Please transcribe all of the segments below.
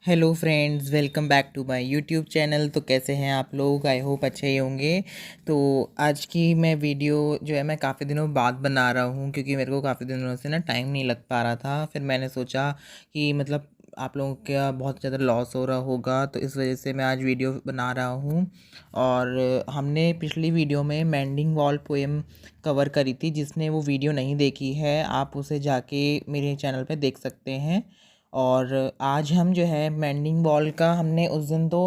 Hello friends, welcome back to my YouTube channel. तो कैसे हैं आप लोग? आई होप अच्छे ही होंगे। तो आज की मैं वीडियो जो है मैं काफ़ी दिनों बाद बना रहा हूँ, क्योंकि मेरे को काफ़ी दिनों से ना टाइम नहीं लग पा रहा था। फिर मैंने सोचा कि मतलब आप लोगों का बहुत ज़्यादा लॉस हो रहा होगा, तो इस वजह से मैं आज वीडियो बना रहा हूँ। और हमने पिछली वीडियो में मेंडिंग वॉल पोएम कवर करी थी। जिसने वो वीडियो नहीं देखी है, आप उसे जाके मेरे चैनल पे देख सकते हैं। और आज हम जो है मेंडिंग बॉल का हमने उस दिन तो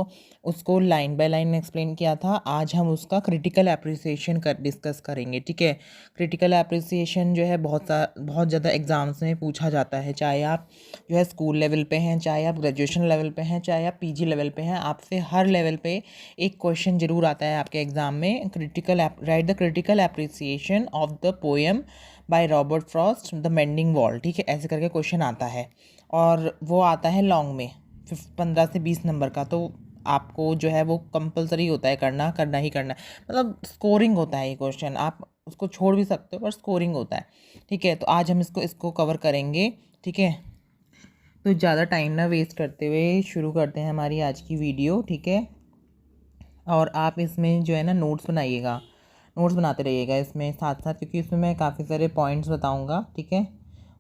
उसको लाइन बाय लाइन एक्सप्लेन किया था। आज हम उसका क्रिटिकल एप्रिसिएशन डिस्कस करेंगे, ठीक है। क्रिटिकल एप्रिसिएशन जो है बहुत ज़्यादा एग्ज़ाम्स में पूछा जाता है। चाहे आप जो है स्कूल लेवल पे हैं, चाहे आप ग्रेजुएशन लेवल पे हैं, चाहे आप पीजी लेवल पे हैं, आपसे हर लेवल पे एक क्वेश्चन ज़रूर आता है आपके एग्ज़ाम में। Right the critical appreciation of the poem by Robert Frost the mending wall, ठीक है। ऐसे करके क्वेश्चन आता है और वो आता है लॉन्ग में 15 से 20 नंबर का। तो आपको जो है वो कंपलसरी होता है, करना ही करना है। मतलब स्कोरिंग होता है ये क्वेश्चन, आप उसको छोड़ भी सकते हो पर स्कोरिंग होता है, ठीक है। तो आज हम इसको इसको कवर करेंगे, ठीक है। तो ज़्यादा टाइम ना वेस्ट करते हुए शुरू करते हैं हमारी आज की वीडियो, ठीक है। और आप इसमें जो है ना नोट्स बनाइएगा, नोट्स बनाते रहिएगा इसमें साथ साथ, क्योंकि इसमें मैं काफ़ी सारे पॉइंट्स बताऊंगा, ठीक है।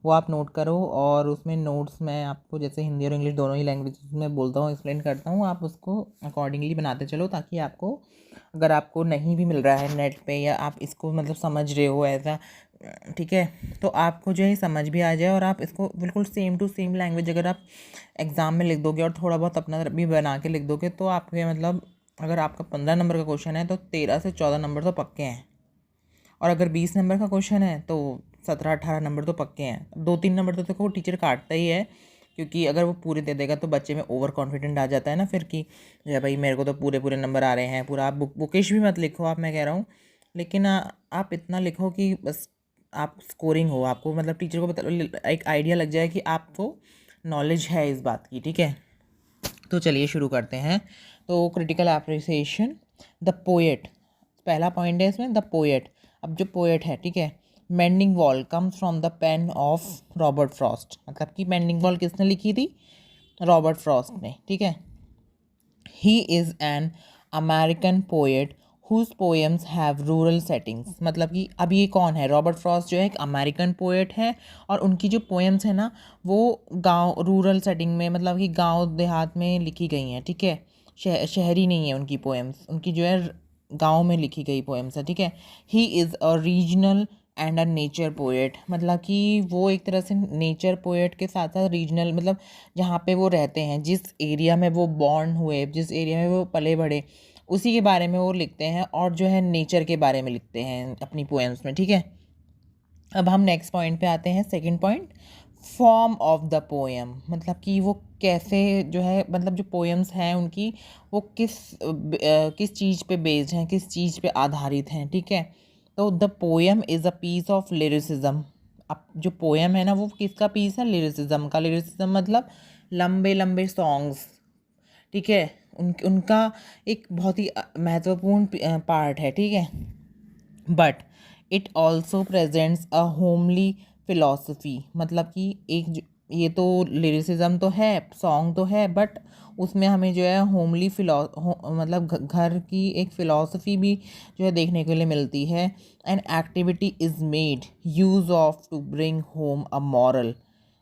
वो आप नोट करो। और उसमें नोट्स मैं आपको जैसे हिंदी और इंग्लिश दोनों ही लैंग्वेज में बोलता हूँ, एक्सप्लेन करता हूँ, आप उसको अकॉर्डिंगली बनाते चलो, ताकि आपको अगर आपको नहीं भी मिल रहा है नेट पे, या आप इसको मतलब समझ रहे हो ऐसा, ठीक है, तो आपको जो है समझ भी आ जाए। और आप इसको बिल्कुल सेम टू सेम लैंग्वेज अगर आप एग्ज़ाम में लिख दोगे और थोड़ा बहुत अपना भी बना के लिख दोगे, तो आपके मतलब अगर आपका 15 नंबर का क्वेश्चन है तो 13 से 14 नंबर तो पक्के हैं। और अगर 20 नंबर का क्वेश्चन है तो 17-18 नंबर तो पक्के हैं। 2-3 नंबर तो देखो टीचर काटता ही है, क्योंकि अगर वो पूरे दे देगा तो बच्चे में ओवर कॉन्फिडेंट आ जाता है ना फिर, कि या भाई मेरे को तो पूरे पूरे नंबर आ रहे हैं पूरा। आप बुकिश भी मत लिखो, आप, मैं कह रहा हूँ। लेकिन आप इतना लिखो कि बस आप स्कोरिंग हो, आपको मतलब टीचर को पता, एक आइडिया लग जाए कि आपको नॉलेज है इस बात की, ठीक है। तो चलिए शुरू करते हैं। तो क्रिटिकल अप्रिसिएशन, द पोएट, पहला पॉइंट है इसमें द पोएट। अब जो पोएट है, ठीक है, mending wall comes from the pain of Robert Frost. मतलब कि मेंडिंग वॉल किसने लिखी थी? रॉबर्ट फ्रॉस्ट ने, ठीक है। He is an American poet whose poems have rural settings. मतलब कि अब ये कौन है? रॉबर्ट फ्रॉस्ट जो है एक अमेरिकन पोएट है, और उनकी जो पोएम्स है ना वो गांव रूरल सेटिंग में, मतलब कि गांव देहात में लिखी गई हैं, ठीक है। शहरी नहीं है उनकी पोएम्स, उनकी जो है गांव में लिखी गई पोएम्स है, ठीक है। He is a regional and a nature poet. मतलब कि वो एक तरह से नेचर पोएट के साथ साथ रीजनल, मतलब जहाँ पे वो रहते हैं, जिस एरिया में वो बॉर्न हुए, जिस एरिया में वो पले बढ़े, उसी के बारे में वो लिखते हैं, और जो है नेचर के बारे में लिखते हैं अपनी पोएम्स में, ठीक है। अब हम नेक्स्ट पॉइंट पे आते हैं, second point, form of the poem. मतलब कि वो कैसे जो है, मतलब जो पोएम्स हैं उनकी वो किस चीज़ पे बेस्ड हैं, किस चीज़ पे आधारित हैं, ठीक है। तो the poem is a piece of lyricism. अब जो पोएम है ना वो किसका पीस है? लिरिसिज्म का। लिरिसिज्म मतलब लंबे लंबे सॉन्ग्स, ठीक है। उनका एक बहुत ही महत्वपूर्ण पार्ट है, ठीक है। But it also presents a homely philosophy. मतलब कि ये तो लिरिसिज्म तो है, सॉन्ग तो है, बट उसमें हमें जो है होमली मतलब घर की एक फ़िलॉसफी भी जो है देखने के लिए मिलती है। And activity is made use of to bring home a moral.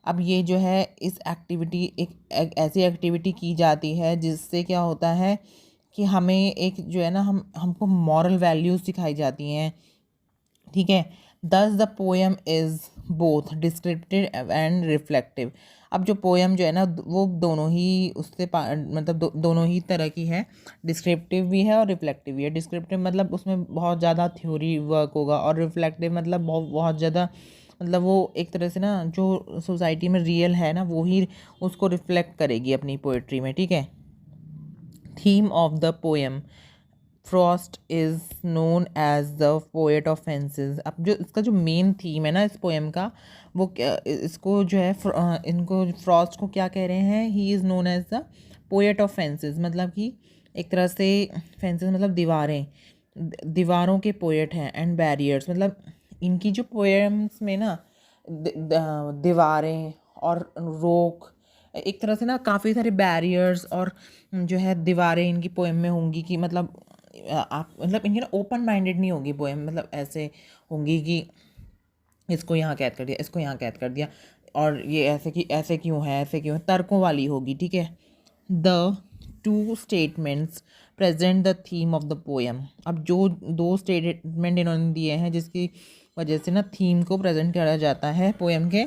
अब ये जो है इस एक्टिविटी एक ऐसी एक्टिविटी की जाती है जिससे क्या होता है कि हमें एक जो है ना हमको मॉरल वैल्यूज़ सिखाई जाती हैं, ठीक है। दस the poem is both descriptive and reflective. अब जो पोएम जो है ना वो दोनों ही मतलब दोनों ही तरह की है। डिस्क्रिप्टिव भी है और रिफ्लेक्टिव भी है। डिस्क्रिप्टिव मतलब उसमें बहुत ज़्यादा थ्योरी वर्क होगा, और रिफ्लेक्टिव मतलब बहुत बहुत ज़्यादा, मतलब वो एक तरह से ना जो सोसाइटी में रियल है ना वो ही उसको रिफ्लेक्ट करेगी अपनी पोइट्री में, ठीक है। Theme of the poem, Frost is known as the poet of fences. अब जो इसका जो मेन थीम है ना इस पोएम का, वो इसको जो है इनको फ्रॉस्ट को क्या कह रहे हैं? He is known as the poet of fences. मतलब कि एक तरह से फेंसेस मतलब दीवारें, दीवारों के पोएट हैं। एंड बैरियर्स मतलब इनकी जो पोएम्स में ना दीवारें और रोक, एक तरह से ना काफ़ी सारे बैरियर्स और जो है दीवारें इनकी पोएम में होंगी कि मतलब आप मतलब इनकी ना ओपन माइंडेड नहीं होगी पोएम, मतलब ऐसे होंगी कि इसको यहाँ कैद कर दिया, इसको यहाँ कैद कर दिया, और ये ऐसे कि ऐसे क्यों है, ऐसे क्यों है, तर्कों वाली होगी, ठीक है। The two statements present the theme of the poem. अब जो दो स्टेटमेंट इन्होंने दिए हैं जिसकी वजह से ना थीम को प्रेजेंट किया जाता है पोएम के।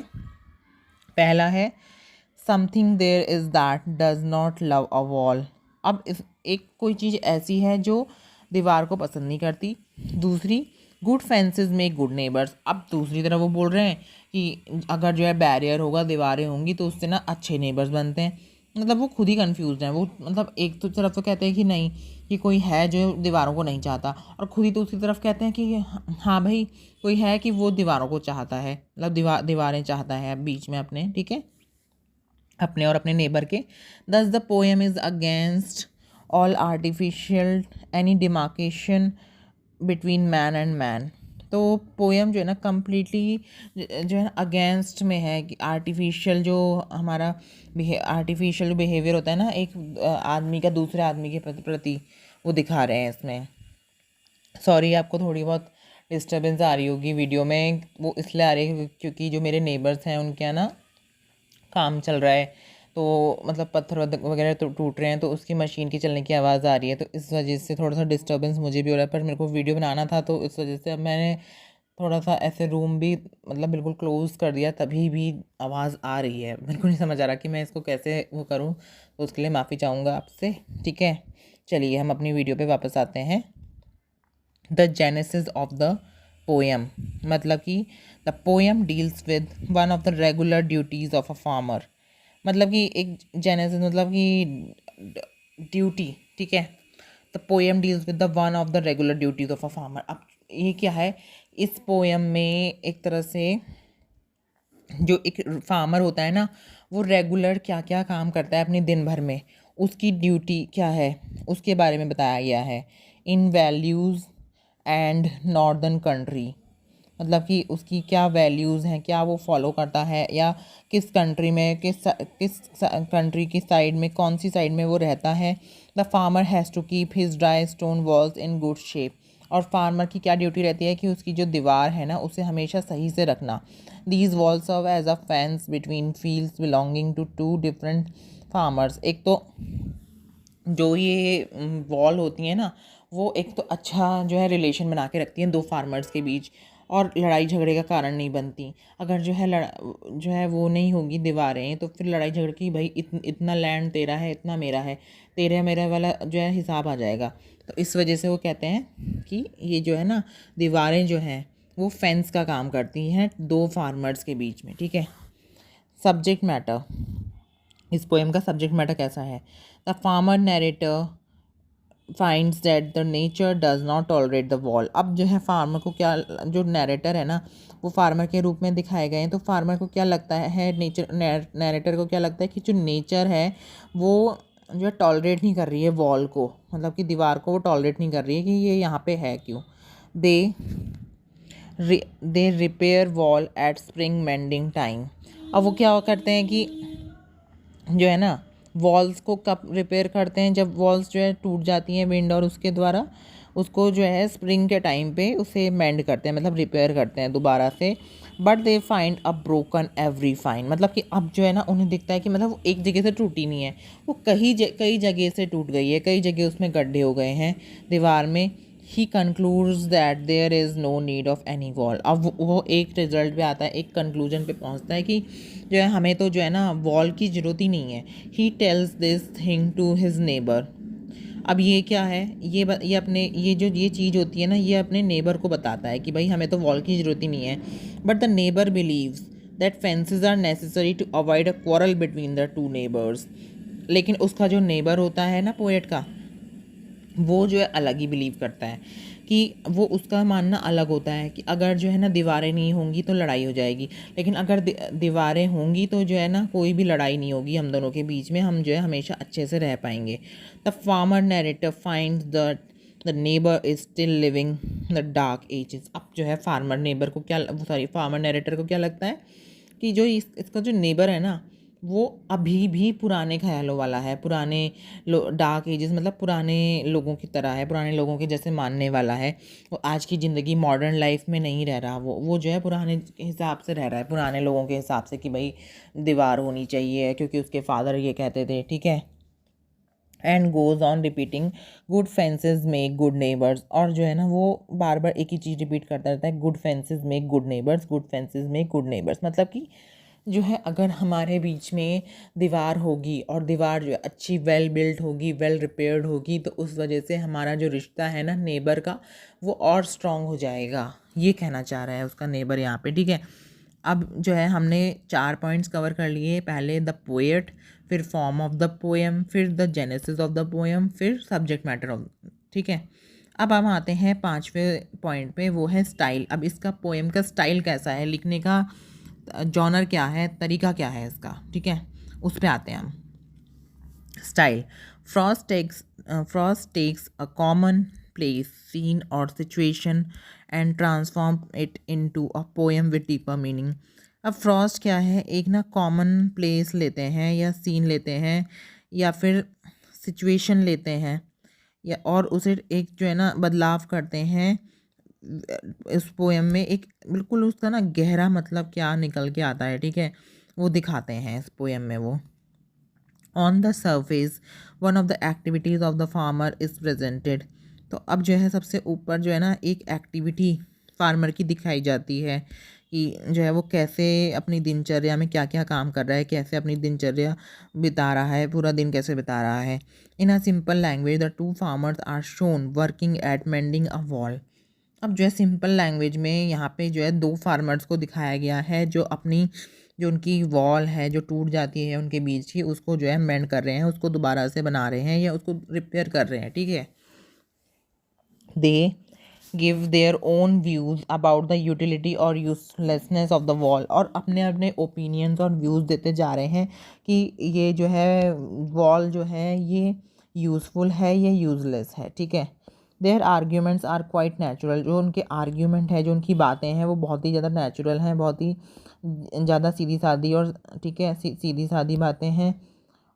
पहला है something there is that does not love a wall. अब इस एक कोई चीज़ ऐसी है जो दीवार को पसंद नहीं करती। दूसरी, good fences make good neighbours. अब दूसरी तरफ वो बोल रहे हैं कि अगर जो है बैरियर होगा, दीवारें होंगी, तो उससे ना अच्छे नेबर्स बनते हैं। मतलब वो खुद ही कंफ्यूज हैं वो, मतलब एक तो तरफ तो कहते हैं कि नहीं, कि कोई है जो दीवारों को नहीं चाहता, और खुद ही दूसरी तरफ कहते हैं कि हाँ भाई कोई है कि वो दीवारों को चाहता है, मतलब दीवारें चाहता है बीच में अपने, ठीक है, अपने और अपने नेबर के। दस the poem is against all artificial any demarcation between man and man. तो पोएम जो है ना कम्प्लीटली जो है ना अगेंस्ट में है कि आर्टिफिशियल जो हमारा आर्टिफिशियल बिहेवियर होता है ना एक आदमी का दूसरे आदमी के प्रति वो दिखा रहे हैं इसमें। सॉरी आपको थोड़ी बहुत डिस्टर्बेंस आ रही होगी वीडियो में, वो इसलिए आ रही है क्योंकि जो मेरे नेबर्स हैं उनके यहाँ ना काम चल रहा है, तो मतलब पत्थर वगैरह तो टूट रहे हैं, तो उसकी मशीन की चलने की आवाज़ आ रही है, तो इस वजह से थोड़ा सा डिस्टर्बेंस मुझे भी हो रहा है। पर मेरे को वीडियो बनाना था तो इस वजह से अब मैंने थोड़ा सा ऐसे रूम भी मतलब बिल्कुल क्लोज़ कर दिया, तभी भी आवाज़ आ रही है। मेरे को नहीं समझ आ रहा कि मैं इसको कैसे वो करूँ, तो उसके लिए माफ़ी चाहूँगा आपसे, ठीक है। चलिए हम अपनी वीडियो पे वापस आते हैं। The genesis of the poem, मतलब कि the poem deals with one of the regular duties of a farmer. मतलब कि एक जेनेसिस मतलब कि ड्यूटी, ठीक है। The poem deals with the one of the regular duties of a farmer. अब ये क्या है, इस पोएम में एक तरह से जो एक फार्मर होता है ना, वो रेगुलर क्या क्या काम करता है अपने दिन भर में, उसकी ड्यूटी क्या है उसके बारे में बताया गया है। इन वैल्यूज़ एंड नॉर्दर्न कंट्री, मतलब कि उसकी क्या वैल्यूज़ हैं, क्या वो फॉलो करता है, या किस कंट्री में किस कंट्री की साइड में, कौन सी साइड में वो रहता है। The farmer has to keep his dry stone walls in good shape. और फार्मर की क्या ड्यूटी रहती है कि उसकी जो दीवार है ना उसे हमेशा सही से रखना। These walls serve as a fence between fields belonging to two different farmers. एक तो जो ये वॉल होती है ना, वो एक तो अच्छा जो है रिलेशन बना के रखती हैं दो फार्मर्स के बीच, और लड़ाई झगड़े का कारण नहीं बनती। अगर जो है जो है वो नहीं होगी दीवारें, तो फिर लड़ाई झगड़े की, भाई इतना लैंड तेरा है, इतना मेरा है, तेरा मेरा वाला जो है हिसाब आ जाएगा। तो इस वजह से वो कहते हैं कि ये जो है ना दीवारें जो हैं वो फेंस का काम करती हैं दो फार्मर्स के बीच में, ठीक है। सब्जेक्ट मैटर, इस पोएम का सब्जेक्ट मैटर कैसा है। The farmer narrator finds that the nature does not tolerate the wall. अब जो है फार्मर को क्या, जो नरेटर है ना वो फार्मर के रूप में दिखाए गए हैं, तो फार्मर को क्या लगता है, नेचर नरेटर को क्या लगता है कि जो नेचर है वो जो है टॉलरेट नहीं कर रही है वॉल को, मतलब कि दीवार को वो टॉलरेट नहीं कर रही है कि ये यहाँ पे है क्यों। They they repair wall at spring mending time. अब वो क्या करते हैं कि जो है ना वॉल्स को कब रिपेयर करते हैं, जब वॉल्स जो है टूट जाती हैं विंड और उसके द्वारा, उसको जो है स्प्रिंग के टाइम पे उसे मेंड करते हैं, मतलब रिपेयर करते हैं दोबारा से। But they find a broken every fine, मतलब कि अब जो है ना उन्हें दिखता है कि मतलब वो एक जगह से टूटी नहीं है, वो कई जगह से टूट गई है, कई जगह उसमें गड्ढे हो गए हैं दीवार में। He concludes that there is no need of any wall. अब वो एक रिजल्ट पे आता है, एक कंक्लूजन पे पहुंचता है कि जो है हमें तो जो है ना वॉल की ज़रूरत ही नहीं है। He tells this thing to his neighbour. अब ये क्या है, ये अपने ये चीज़ होती है ना, ये अपने नेबर को बताता है कि भाई हमें तो वॉल की ज़रूरत ही नहीं है। But the neighbour believes that fences are necessary to avoid a quarrel between the two neighbours. लेकिन उसका जो नेबर होता है ना पोएट का, वो जो है अलग ही बिलीव करता है कि वो उसका मानना अलग होता है कि अगर जो है ना दीवारें नहीं होंगी तो लड़ाई हो जाएगी, लेकिन अगर दीवारें होंगी तो जो है ना कोई भी लड़ाई नहीं होगी हम दोनों के बीच में, हम जो है हमेशा अच्छे से रह पाएंगे। The farmer narrator finds the neighbour is still living the dark ages. अब जो है फार्मर नेबर को क्या, सॉरी फार्मर नैरेटर को क्या लगता है कि जो इसका जो नेबर है ना वो अभी भी पुराने ख्यालों वाला है, पुराने डार्क एजेस मतलब पुराने लोगों की तरह है, पुराने लोगों के जैसे मानने वाला है। वो आज की ज़िंदगी मॉडर्न लाइफ में नहीं रह रहा, वो जो है पुराने हिसाब से रह रहा है, पुराने लोगों के हिसाब से कि भाई दीवार होनी चाहिए क्योंकि उसके फादर ये कहते थे, ठीक है। And goes on repeating good fences make good neighbours, और जो है ना वो बार बार एक ही चीज़ रिपीट करता रहता है, good fences make good neighbours, good fences make good neighbours. मतलब कि जो है अगर हमारे बीच में दीवार होगी और दीवार जो है अच्छी वेल बिल्ट होगी, वेल रिपेयर्ड होगी, तो उस वजह से हमारा जो रिश्ता है ना नेबर का, वो और स्ट्रॉन्ग हो जाएगा। ये कहना चाह रहा है उसका नेबर यहाँ पे, ठीक है। अब जो है हमने 4 पॉइंट्स कवर कर लिए, पहले द पोएट, फिर फॉर्म ऑफ द पोएम, फिर the genesis of the poem, फिर सब्जेक्ट मैटर ऑफ, ठीक है। अब हम आते हैं 5वें पॉइंट पे, वो है स्टाइल। अब इसका पोएम का स्टाइल कैसा है, लिखने का जॉनर क्या है, तरीका क्या है इसका, ठीक है, उस पे आते हैं हम। Style, Frost takes a common place, scene or situation and transform it into a poem with deeper meaning। अब फ्रॉस्ट क्या है, एक ना कॉमन प्लेस लेते हैं या सीन लेते हैं या फिर सिचुएशन लेते हैं या और उसे एक जो है ना बदलाव करते हैं इस पोएम में, एक बिल्कुल उसका ना गहरा मतलब क्या निकल के आता है, ठीक है, वो दिखाते हैं इस पोएम में वो। On the surface one of the activities of the farmer is presented. तो अब जो है सबसे ऊपर जो है ना एक एक्टिविटी फार्मर की दिखाई जाती है कि जो है वो कैसे अपनी दिनचर्या में क्या क्या काम कर रहा है, कैसे अपनी दिनचर्या बिता रहा है, पूरा दिन कैसे बिता रहा है। In a simple language the two farmers are shown working at mending a wall. अब जो है सिंपल लैंग्वेज में यहाँ पे जो है दो फार्मर्स को दिखाया गया है जो अपनी जो उनकी वॉल है जो टूट जाती है उनके बीच की, उसको जो है मेंड कर रहे हैं, उसको दोबारा से बना रहे हैं या उसको रिपेयर कर रहे हैं, ठीक है। They give their own views about the utility और यूजलेसनेस ऑफ द वॉल, और अपने अपने ओपिनियंस और व्यूज़ देते जा रहे हैं कि ये जो है वॉल जो है ये यूज़फुल है या यूज़लेस है, ठीक है। Their arguments are quite natural, जो उनके आर्ग्यूमेंट है जो उनकी बातें हैं वो बहुत ही ज़्यादा नेचुरल हैं, बहुत ही ज़्यादा सीधी सादी और ठीक है सीधी सादी बातें हैं।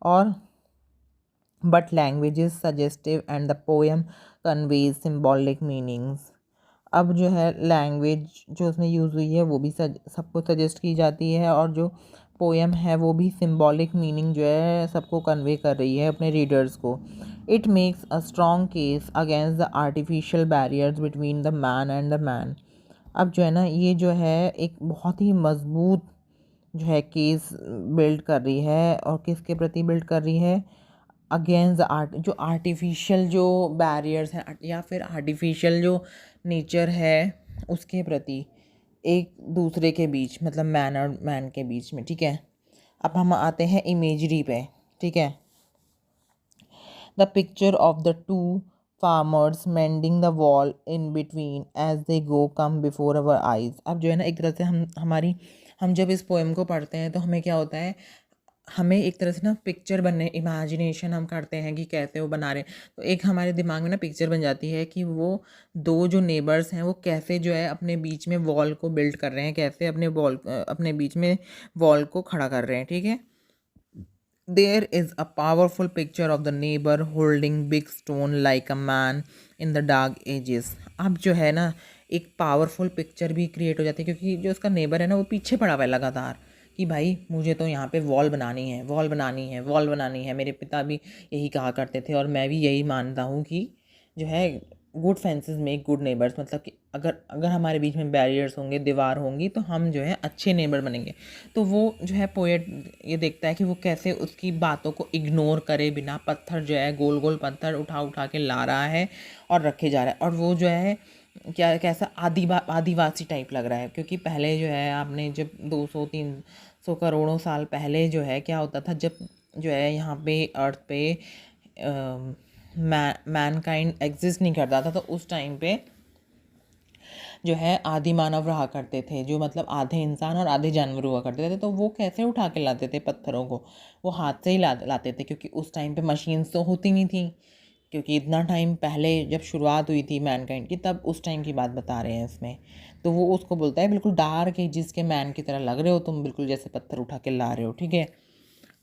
और but language is suggestive and the poem conveys symbolic meanings. अब जो है लैंग्वेज जो उसमें यूज़ हुई है वो भी सबको सजेस्ट की जाती है, और जो पोएम है वो भी सिम्बॉलिक मीनिंग जो है सबको कन्वे कर रही है अपने रीडर्स को। It makes a strong case against the artificial barriers between the man and the man. अब जो है ना ये जो है एक बहुत ही मजबूत जो है केस बिल्ड कर रही है, और किसके प्रति बिल्ड कर रही है, अगेंस्ट आर्ट जो आर्टिफिशियल जो बैरियर्स हैं या फिर आर्टिफिशियल जो नेचर है उसके प्रति, एक दूसरे के बीच मतलब मैन और मैन के बीच में, ठीक है। अब हम आते हैं इमेजरी पे, ठीक है। The picture of the two farmers mending the wall in between as they go come before our eyes. अब जो है ना एक तरह से हम जब इस पोएम को पढ़ते हैं तो हमें क्या होता है, हमें एक तरह से ना पिक्चर बनने इमेजिनेशन हम करते हैं कि कैसे वो बना रहे हैं, तो एक हमारे दिमाग में ना पिक्चर बन जाती है कि वो दो जो नेबर्स हैं वो कैसे जो है अपने बीच में वॉल को बिल्ड कर रहे हैं, कैसे अपने बीच में वॉल को खड़ा कर रहे हैं, ठीक है। There is a powerful picture of the neighbour holding big stone like a man in the dark ages. अब जो है ना एक पावरफुल पिक्चर भी क्रिएट हो जाती है क्योंकि जो उसका नेबर है ना वो पीछे पड़ा हुआ है लगातार कि भाई मुझे तो यहाँ पे वॉल बनानी है, वॉल बनानी है, वॉल बनानी है। मेरे पिता भी यही कहा करते थे और मैं भी यही मानता हूँ कि जो है good fences make good neighbours, मतलब कि अगर अगर हमारे बीच में बैरियर्स होंगे, दीवार होंगी, तो हम जो है अच्छे नेबर बनेंगे। तो वो जो है पोएट ये देखता है कि वो कैसे उसकी बातों को इग्नोर करे बिना पत्थर जो है गोल गोल पत्थर उठा उठा के ला रहा है और रखे जा रहा है, और वो जो है क्या कैसा आदिवासी टाइप लग रहा है। क्योंकि पहले जो है आपने जब 200-300 करोड़ों साल पहले जो है क्या होता था, जब जो है यहाँ पे अर्थ पे मैनकाइंड एग्जिस्ट नहीं करता था, तो उस टाइम पे जो है आदि मानव रहा करते थे, जो मतलब आधे इंसान और आधे जानवर हुआ करते थे। तो वो कैसे उठा के लाते थे पत्थरों को, वो हाथ से ही लाते थे, क्योंकि उस टाइम पे मशीन्स तो होती नहीं थी। क्योंकि इतना टाइम पहले जब शुरुआत हुई थी मैनकाइंड की, तब उस टाइम की बात बता रहे हैं इसमें। तो वो उसको बोलता है बिल्कुल डार्क एजिस के मैन की तरह लग रहे हो तुम, बिल्कुल जैसे पत्थर उठा के ला रहे हो, ठीक है।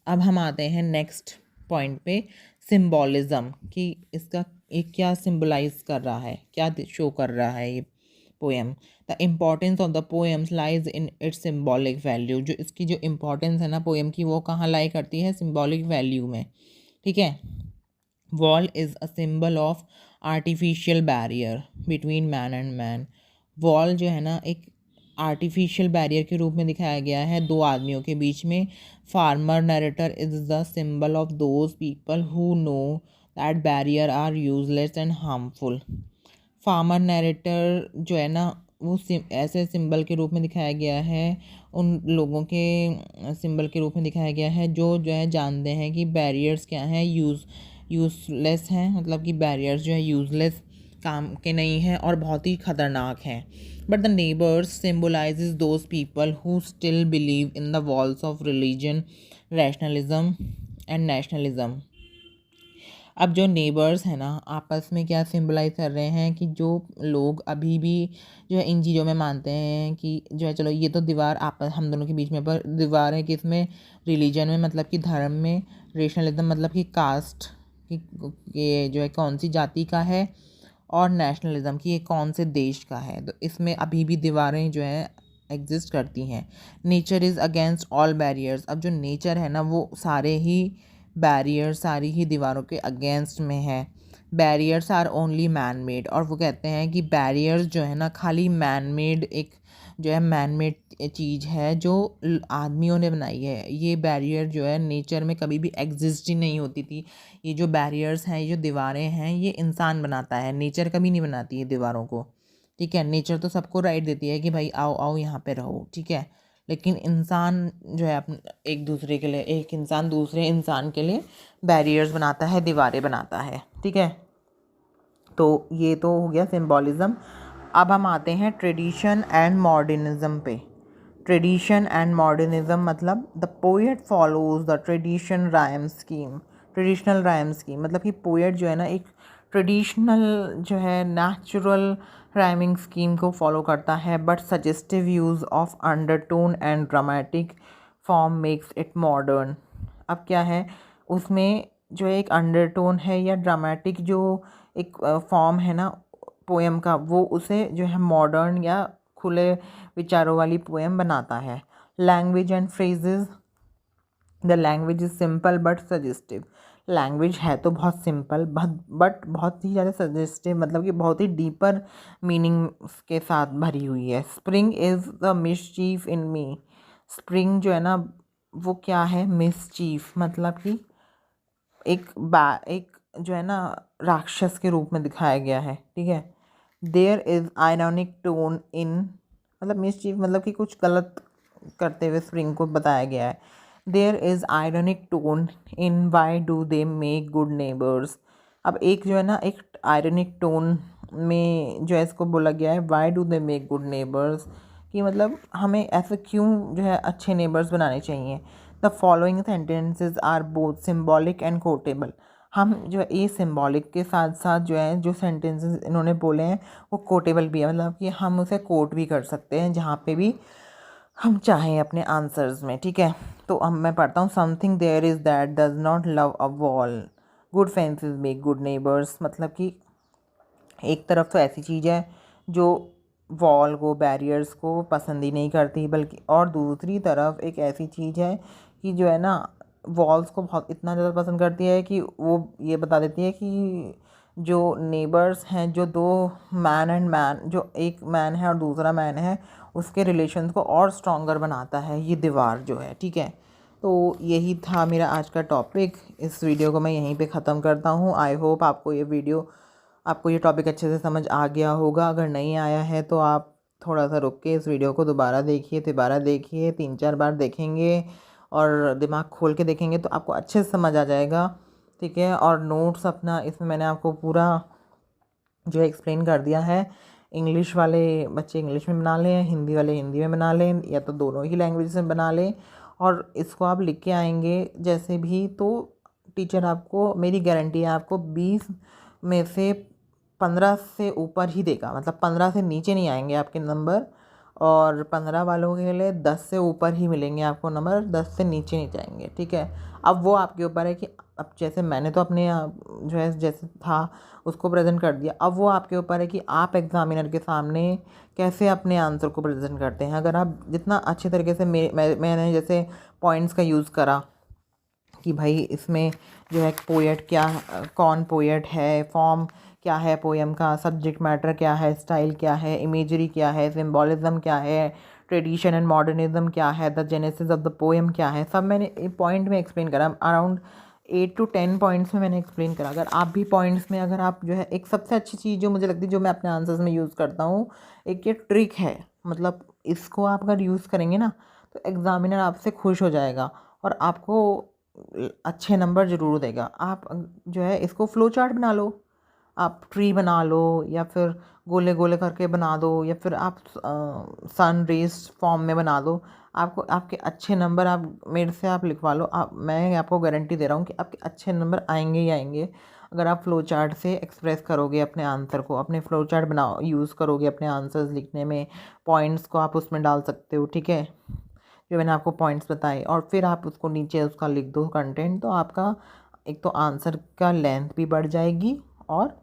अब हम आते हैं नेक्स्ट पॉइंट पे, सिम्बॉलिज़्म, कि इसका एक क्या सिम्बलाइज कर रहा है, क्या शो कर रहा है ये poem. The importance of the poems lies in its symbolic value, जो इसकी जो इम्पोर्टेंस है ना पोएम की, वो कहाँ लाई करती है, सिम्बॉलिक वैल्यू में, ठीक है। Wall is a symbol of artificial barrier between man and man. Wall जो है ना एक आर्टिफिशियल बैरियर के रूप में दिखाया गया है दो आदमियों के बीच में। Farmer narrator is the symbol of those people who know that barrier are useless and harmful. Farmer narrator जो है ना वो ऐसे सिंबल के रूप में दिखाया गया है, उन लोगों के सिंबल के रूप में दिखाया गया है जो है जानते हैं कि बैरियर्स क्या हैं, यूज़लेस हैं, मतलब कि बैरियर्स जो है यूज़लेस, काम के नहीं हैं और बहुत ही ख़तरनाक हैं। But the neighbours symbolises those people who still believe in the walls of religion, rationalism and nationalism. अब जो नेबर्स हैं ना आपस में क्या सिम्बलाइज कर रहे हैं कि जो लोग अभी भी जो है इन चीज़ों में मानते हैं कि जो है चलो ये तो दीवार आपस हम दोनों के बीच में, पर दीवार है कि इसमें रिलीजन में मतलब कि धर्म में, रेशनलिज्म मतलब कि कास्ट कि ये जो है कौन सी जाति का है, और नेशनलिज्म कि ये कौन से देश का है, तो इसमें अभी भी दीवारें जो है एग्जिस्ट करती हैं। Nature is against all barriers. अब जो नेचर है ना वो सारे ही बैरियर, सारी ही दीवारों के अगेंस्ट में है। Barriers are only man made, और वो कहते हैं कि बैरियर्स जो है ना खाली मैन मेड, एक जो है मैन मेड चीज़ है जो आदमियों ने बनाई है। ये बैरियर जो है नेचर में कभी भी एग्जिस्ट ही नहीं होती थी। ये जो बैरियर्स हैं, ये जो दीवारें हैं, ये इंसान बनाता है, नेचर कभी नहीं बनाती है दीवारों को, ठीक है। नेचर तो सबको राइट देती है कि भाई आओ आओ यहाँ पे रहो, ठीक है। लेकिन इंसान जो है अपने एक दूसरे के लिए, एक इंसान दूसरे इंसान के लिए बैरियर्स बनाता है, दीवारें बनाता है, ठीक है। तो ये तो हो गया सिम्बॉलिज़्म। अब हम आते हैं ट्रेडिशन एंड मॉडर्निज़्म पे। ट्रेडिशन एंड मॉडर्निज़्म मतलब the poet follows the tradition rhyme scheme. Traditional rhyme scheme मतलब कि पोएट जो है ना एक ट्रेडिशनल जो है नेचुरल राइमिंग स्कीम को फॉलो करता है, but suggestive use of undertone and dramatic form makes it modern. अब क्या है उसमें जो एक अंडरटोन है या ड्रामेटिक जो एक फॉर्म है ना पोएम का, वो उसे जो है मॉडर्न या खुले विचारों वाली पोएम बनाता है। Language and phrases, the language is simple but suggestive. Language है तो बहुत सिंपल बट बहुत ही ज़्यादा सजेस्टिव, मतलब कि बहुत ही डीपर मीनिंग के साथ भरी हुई है। Spring is the mischief in me. Spring जो है ना वो क्या है, मिसचीफ मतलब कि एक जो है ना राक्षस के रूप में दिखाया गया है, ठीक है। There is ironic tone in, मतलब मिसचीफ मतलब कि कुछ गलत करते हुए स्प्रिंग को बताया गया है। There is ironic tone in why do they make good neighbours. अब एक जो है ना एक आयरॉनिक टोन में जो है इसको बोला गया है Y do they make good neighbours, कि मतलब हमें ऐसे क्यों जो है अच्छे नेबर्स बनाने चाहिए। The following sentences are both symbolic and quotable. हम जो है ये सिम्बॉलिक के साथ साथ जो है जो सेंटेंसेस इन्होंने बोले हैं वो कोटेबल भी है, मतलब कि हम उसे कोट भी कर सकते हैं जहाँ पे भी हम चाहें अपने आंसर्स में, ठीक है। तो अब मैं पढ़ता हूँ, something there is that does not love a wall, good fences make good neighbours. मतलब कि एक तरफ तो ऐसी चीज़ है जो वॉल को, बैरियर्स को पसंद ही नहीं करती, बल्कि और दूसरी तरफ एक ऐसी चीज़ है कि जो है ना वॉल्स को बहुत इतना ज़्यादा पसंद करती है कि वो ये बता देती है कि जो नेबर्स हैं, जो दो मैन एंड मैन, जो एक मैन है और दूसरा मैन है, उसके रिलेशंस को और स्ट्रॉन्गर बनाता है ये दीवार जो है, ठीक है। तो यही था मेरा आज का टॉपिक। इस वीडियो को मैं यहीं पे ख़त्म करता हूँ। आई होप आपको ये टॉपिक अच्छे से समझ आ गया होगा। अगर नहीं आया है तो आप थोड़ा सा रुक के इस वीडियो को दोबारा देखिए 3-4 बार देखेंगे और दिमाग खोल के देखेंगे तो आपको अच्छे से समझ आ जाएगा, ठीक है। और नोट्स अपना इसमें मैंने आपको पूरा जो है एक्सप्लेन कर दिया है। इंग्लिश वाले बच्चे इंग्लिश में बना लें, हिंदी वाले हिंदी में बना लें, या तो दोनों ही लैंग्वेज में बना लें, और इसको आप लिख के आएंगे जैसे भी, तो टीचर आपको, मेरी गारंटी है, आपको 20 में से 15 से ऊपर ही देगा, मतलब 15 से नीचे नहीं आएंगे आपके नंबर। और 15 वालों के लिए 10 से ऊपर ही मिलेंगे आपको नंबर, 10 से नीचे नहीं जाएंगे, ठीक है। अब वो आपके ऊपर है कि अब जैसे मैंने तो अपने जो है जैसे था उसको प्रेजेंट कर दिया, अब वो आपके ऊपर है कि आप एग्ज़ामिनर के सामने कैसे अपने आंसर को प्रेजेंट करते हैं। अगर आप जितना अच्छे तरीके से मैंने जैसे पॉइंट्स का यूज़ करा कि भाई इसमें जो है पोएट क्या, कौन पोएट है, फॉर्म क्या है पोएम का, सब्जेक्ट मैटर क्या है, स्टाइल क्या है, इमेजरी क्या है, सिम्बॉलिज्म क्या है, ट्रेडिशन एंड मॉडर्निज्म क्या है, the genesis of the poem क्या है, सब मैंने पॉइंट में एक्सप्लेन करा। अराउंड 8 to 10 पॉइंट्स में मैंने एक्सप्लेन करा। अगर आप भी पॉइंट्स में, अगर आप जो है, एक सबसे अच्छी चीज़ जो मुझे लगती है जो मैं अपने आंसर्स में यूज़ करता हूँ, एक ये ट्रिक है, मतलब इसको आप अगर यूज़ करेंगे ना तो एग्ज़ामिनर आपसे खुश हो जाएगा और आपको अच्छे नंबर ज़रूर देगा। आप जो है इसको फ्लो चार्ट बना लो, आप ट्री बना लो, या फिर गोले गोले करके बना दो, या फिर आप सन रेज फॉर्म में बना दो। आपको आपके अच्छे नंबर, आप मेरे से आप लिखवा लो, आप, मैं आपको गारंटी दे रहा हूँ कि आपके अच्छे नंबर आएंगे ही आएंगे। अगर आप फ्लो चार्ट से एक्सप्रेस करोगे अपने आंसर को, अपने फ्लो चार्ट बनाओ, यूज़ करोगे अपने आंसर्स लिखने में, पॉइंट्स को आप उसमें डाल सकते हो, ठीक है, जो मैंने आपको पॉइंट्स बताए, और फिर आप उसको नीचे उसका लिख दो कंटेंट, तो आपका एक तो आंसर का लेंथ भी बढ़ जाएगी और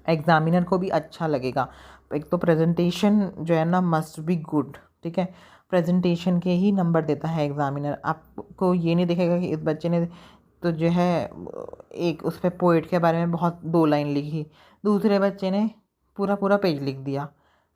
एग्ज़ामिनर को भी अच्छा लगेगा। एक तो प्रेजेंटेशन जो है ना मस्ट बी गुड, ठीक है, प्रेजेंटेशन के ही नंबर देता है एग्ज़ामिनर। आपको ये नहीं देखेगा कि इस बच्चे ने तो जो है एक उस पर पोइट के बारे में बहुत 2 लाइन लिखी, दूसरे बच्चे ने पूरा पूरा पेज लिख दिया।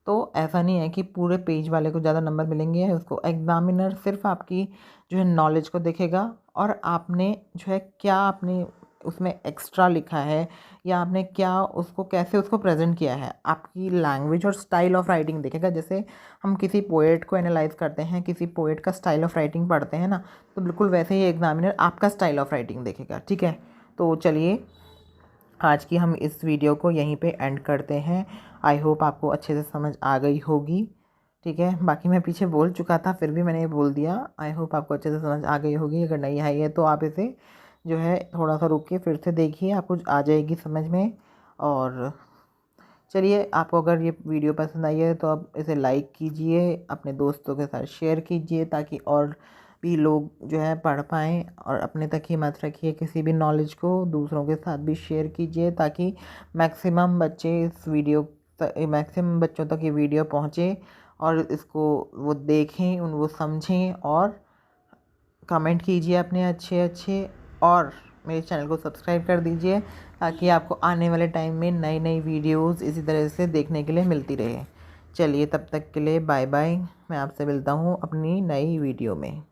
तो ऐसा नहीं है कि पूरे पेज वाले को ज़्यादा नंबर मिलेंगे, उसको एग्ज़ामिनर सिर्फ आपकी जो है नॉलेज को देखेगा और आपने जो है क्या आपने उसमें एक्स्ट्रा लिखा है, या आपने क्या उसको कैसे उसको प्रेजेंट किया है, आपकी लैंग्वेज और स्टाइल ऑफ राइटिंग देखेगा। जैसे हम किसी पोएट को एनालाइज करते हैं, किसी पोएट का स्टाइल ऑफ राइटिंग पढ़ते हैं ना, तो बिल्कुल वैसे ही एग्ज़ामिनर आपका स्टाइल ऑफ राइटिंग देखेगा, ठीक है। तो चलिए आज की हम इस वीडियो को यहीं पे एंड करते हैं। आई होप आपको अच्छे से समझ आ गई होगी, ठीक है। बाकी मैं पीछे बोल चुका था फिर भी मैंने ये बोल दिया। आई होप आपको अच्छे से समझ आ गई होगी। अगर नहीं आई है तो आप इसे जो है थोड़ा सा रुक के फिर से देखिए, आपको आ जाएगी समझ में। और चलिए, आपको अगर ये वीडियो पसंद आई है तो आप इसे लाइक कीजिए, अपने दोस्तों के साथ शेयर कीजिए, ताकि और भी लोग जो है पढ़ पाएँ। और अपने तक ही मत रखिए किसी भी नॉलेज को, दूसरों के साथ भी शेयर कीजिए, ताकि मैक्सिमम बच्चे इस वीडियो मैक्सिमम बच्चों तक ये वीडियो पहुँचे और इसको वो देखें, वो समझें, और कमेंट कीजिए अपने अच्छे अच्छे, और मेरे चैनल को सब्सक्राइब कर दीजिए ताकि आपको आने वाले टाइम में नई नई वीडियोस इसी तरह से देखने के लिए मिलती रहे। चलिए, तब तक के लिए बाय बाय। मैं आपसे मिलता हूँ अपनी नई वीडियो में।